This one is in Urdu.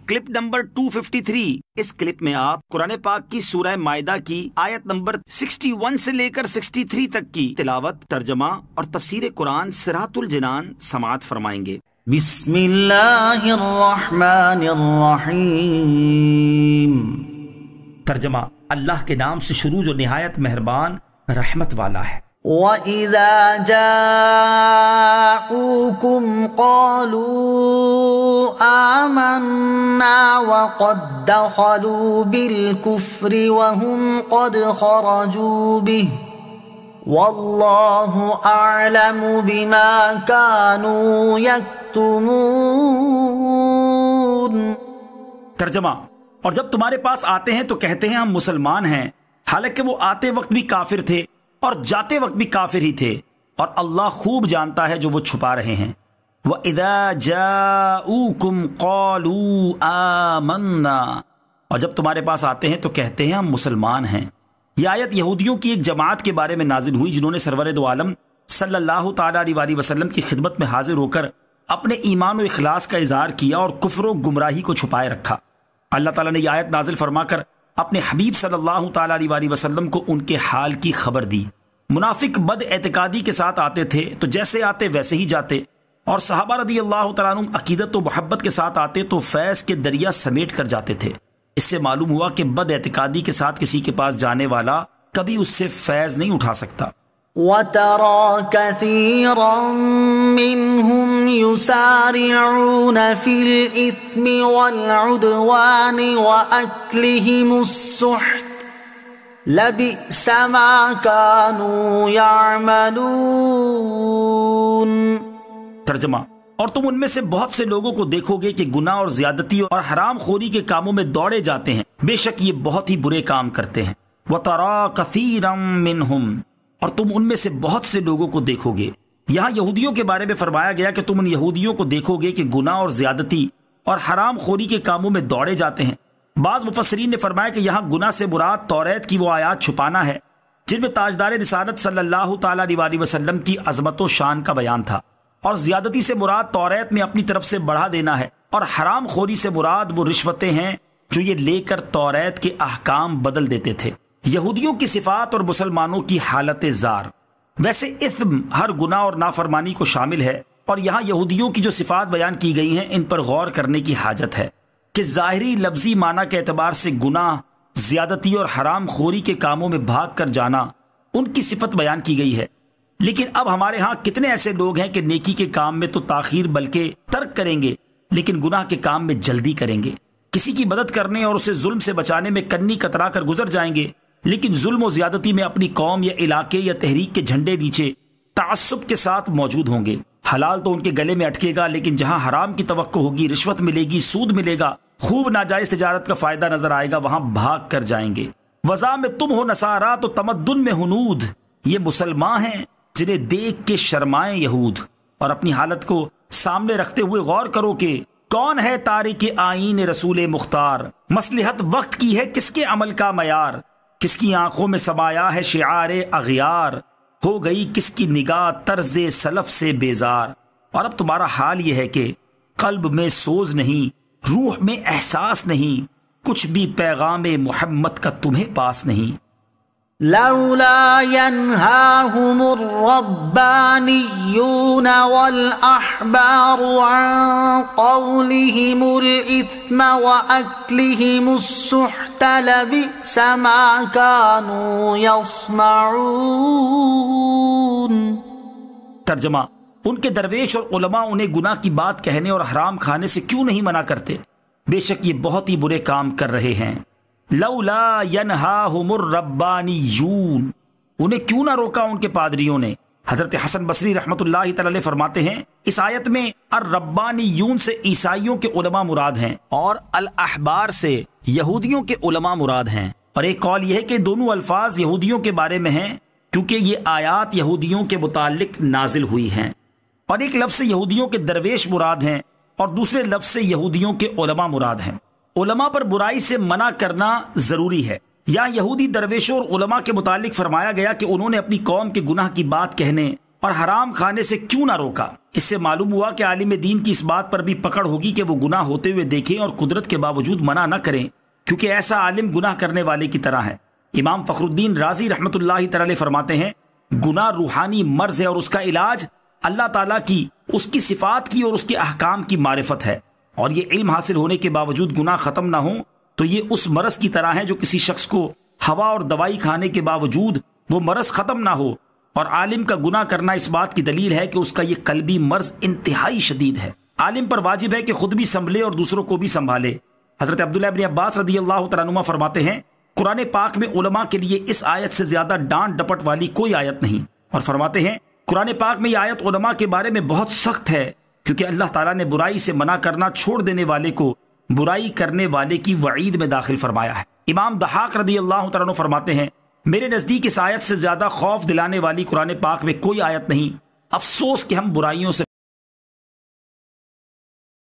Clip number 253۔ اس کلپ میں آپ قرآن پاک کی سورہ مائدہ کی آیت نمبر 61 سے لے کر 63 تک کی تلاوت، ترجمہ اور تفسیر قرآن صراط الجنان سماعت فرمائیں گے۔ بسم اللہ الرحمن الرحیم۔ ترجمہ، اللہ کے نام سے شروع جو نہایت مہربان رحمت والا ہے۔ وَإِذَا جَاءُوكُمْ قَالُوا آمَنَّا وَقَدْ دَخَلُوا بِالْكُفْرِ وَهُمْ قَدْ خَرَجُوا بِهِ وَاللَّهُ أَعْلَمُ بِمَا كَانُوا يَكْتُمُونَ۔ ترجمہ، اور جب تمہارے پاس آتے ہیں تو کہتے ہیں ہم مسلمان ہیں، حالانکہ وہ آتے وقت بھی کافر تھے اور جاتے وقت بھی کافر ہی تھے، اور اللہ خوب جانتا ہے جو وہ چھپا رہے ہیں۔ وَإِذَا جَاءُوكُمْ قَالُوا آمَنَّا، اور جب تمہارے پاس آتے ہیں تو کہتے ہیں ہم مسلمان ہیں۔ یہ آیت یہودیوں کی ایک جماعت کے بارے میں نازل ہوئی جنہوں نے سرور دو عالم صلی اللہ تعالیٰ علیہ وسلم کی خدمت میں حاضر ہو کر اپنے ایمان و اخلاص کا اظہار کیا اور کفر و گمراہی کو چھپائے رکھا۔ اللہ تعالیٰ نے یہ آیت نازل فرما کر اپنے حبیب صلی اللہ تعالیٰ علیہ وسلم کو ان کے حال کی خبر دی۔ منافق بد اعتقادی کے ساتھ آتے تھے تو جیسے آتے ویسے ہی جاتے، اور صحابہ رضی اللہ تعالیٰ عنہم عقیدت و محبت کے ساتھ آتے تو فیض کے دریا سمیٹ کر جاتے تھے۔ اس سے معلوم ہوا کہ بد اعتقادی کے ساتھ کسی کے پاس جانے والا کبھی اس سے فیض نہیں اٹھا سکتا۔ وَتَرَى كَثِيرًا مِّنْهُمْ يُسَارِعُونَ فِي الْإِثْمِ وَالْعُدْوَانِ وَأَكْلِهِمُ السُّحْتَ لَبِئْسَ مَا كَانُوا يَعْمَلُونَ۔ ترجمہ، اور تم ان میں سے بہت سے لوگوں کو دیکھو گے کہ گناہ اور زیادتی اور حرام خوری کے کاموں میں دوڑے جاتے ہیں، بے شک یہ بہت ہی برے کام کرتے ہیں۔ وَتَرَى كَثِيرًا مِّنْهُمْ، اور تم ان میں سے بہت سے لوگوں کو دیکھو گے۔ یہاں یہودیوں کے بارے میں فرمایا گیا کہ تم ان یہودیوں کو دیکھو گے کہ گناہ اور زیادتی اور حرام خوری کے کاموں میں دوڑے جاتے ہیں۔ بعض مفسرین نے فرمایا کہ یہاں گناہ سے مراد توریت کی وہ آیات چھپانا ہے جن میں تاجدار رسالت صلی اللہ تعالیٰ علیہ وسلم کی عظمت و شان کا بیان تھا، اور زیادتی سے مراد توریت میں اپنی طرف سے بڑھا دینا ہے، اور حرام خوری سے مراد وہ رشوتیں ہیں جو یہ لے کر توریت کے احکام بدل دیتے تھے۔ یہودیوں کی صفات اور مسلمانوں کی حالت زار۔ ویسے اثم ہر گناہ اور نافرمانی کو شامل ہے، اور یہاں یہودیوں کی جو صفات بیان کی گئی ہیں ان پر غور کرنے کی حاجت ہے کہ ظاہری لفظی معنی کے اعتبار سے گناہ، زیادتی اور حرام خوری کے کاموں میں بھاگ کر جانا ان کی صفت بیان کی گئی ہے، لیکن اب ہمارے ہاں کتنے ایسے لوگ ہیں کہ نیکی کے کام میں تو تاخیر بلکہ ترک کریں گے، لیکن گناہ کے کام میں جلدی کریں گے۔ کسی کی مدد کرنے اور اسے ظلم سے بچانے میں کنی کترا کر گزر جائیں گے، لیکن ظلم و زیادتی میں اپنی قوم یا علاقے یا تحریک کے جھنڈے نیچے تعصب کے ساتھ موجود ہوں گے۔ حلال تو ان کے گلے میں اٹکے گا، لیکن جہاں حرام کی توقع ہوگی، رشوت ملے گی، سود ملے گا، خوب ناجائز تجارت کا فائدہ نظر آئے گا، وہاں بھاگ کر جائیں گے۔ وضع میں تم ہو نصارا تو تمدن میں ہنود، یہ مسلمان ہیں جنہیں دیکھ کے شرمائیں یہود۔ اور اپنی حالت کو سامنے رکھتے ہوئے غور کرو کہ کون ہے تارک آئین رسول مختار، مصلحت وقت کی ہے کس کے عمل کا معیار، کس کی آنکھوں میں سمایا ہے شعار اغیار، ہو گئی کس کی نگاہ طرز سلف سے بیزار۔ اور اب تمہارا حال یہ ہے کہ قلب میں سوز نہیں، روح میں احساس نہیں، کچھ بھی پیغام محمد کا تمہیں پاس نہیں۔ لولا ينهاهم الربانيون والأحبار عن قولهم الإثم وأكلهم السحت لبئس ما كانوا يصنعون۔ ترجمہ، ان کے درویش اور علماء انہیں گناہ کی بات کہنے اور حرام کھانے سے کیوں نہیں منع کرتے؟ بے شک یہ بہت ہی برے کام کر رہے ہیں۔ لولا ینہاہم الربانیون، انہیں کیوں نہ روکا ان کے پادریوں نے؟ حضرت حسن بصری رحمۃ اللہ تعالی فرماتے ہیں اس آیت میں الربانیون سے عیسائیوں کے علماء مراد ہیں اور الاحبار سے یہودیوں کے علماء مراد ہیں، اور ایک قول یہ ہے کہ دونوں الفاظ یہودیوں کے بارے میں ہیں کیونکہ یہ آیات یہودیوں کے متعلق نازل ہوئی ہیں، اور ایک لفظ سے یہودیوں کے درویش مراد ہیں اور دوسرے لفظ سے یہودیوں کے علماء مراد ہیں۔ علماء پر برائی سے منع کرنا ضروری ہے۔ یہاں یہودی درویشوں اور علماء کے متعلق فرمایا گیا کہ انہوں نے اپنی قوم کے گناہ کی بات کہنے اور حرام کھانے سے کیوں نہ روکا؟ اس سے معلوم ہوا کہ عالم دین کی اس بات پر بھی پکڑ ہوگی کہ وہ گناہ ہوتے ہوئے دیکھیں اور قدرت کے باوجود منع نہ کریں، کیونکہ ایسا عالم گناہ کرنے والے کی طرح ہے۔ امام فخر الدین رازی رحمۃ اللہ تعالی فرماتے ہیں، گناہ روحانی مرض ہے اور اس کا علاج اللہ تعالیٰ کی، اس کی صفات کی اور اس کے احکام کی معرفت ہے، اور یہ علم حاصل ہونے کے باوجود گناہ ختم نہ ہوں تو یہ اس مرض کی طرح ہے جو کسی شخص کو ہوا اور دوائی کھانے کے باوجود وہ مرض ختم نہ ہو، اور عالم کا گناہ کرنا اس بات کی دلیل ہے کہ اس کا یہ قلبی مرض انتہائی شدید ہے۔ عالم پر واجب ہے کہ خود بھی سنبھلے اور دوسروں کو بھی سنبھالے۔ حضرت عبداللہ ابن عباس رضی اللہ تعالیٰ عنہما فرماتے ہیں، قرآن پاک میں علماء کے لیے اس آیت سے زیادہ ڈانٹ ڈپٹ والی کوئی آیت نہیں، اور فرماتے ہیں قرآن پاک میں یہ آیت علماء کے بارے میں بہت سخت ہے، کیونکہ اللہ تعالیٰ نے برائی سے منع کرنا چھوڑ دینے والے کو برائی کرنے والے کی وعید میں داخل فرمایا ہے۔ امام ضحاک رضی اللہ تعالیٰ عنہ فرماتے ہیں، میرے نزدیک اس آیت سے زیادہ خوف دلانے والی قرآن پاک میں کوئی آیت نہیں، افسوس کہ ہم برائیوں سے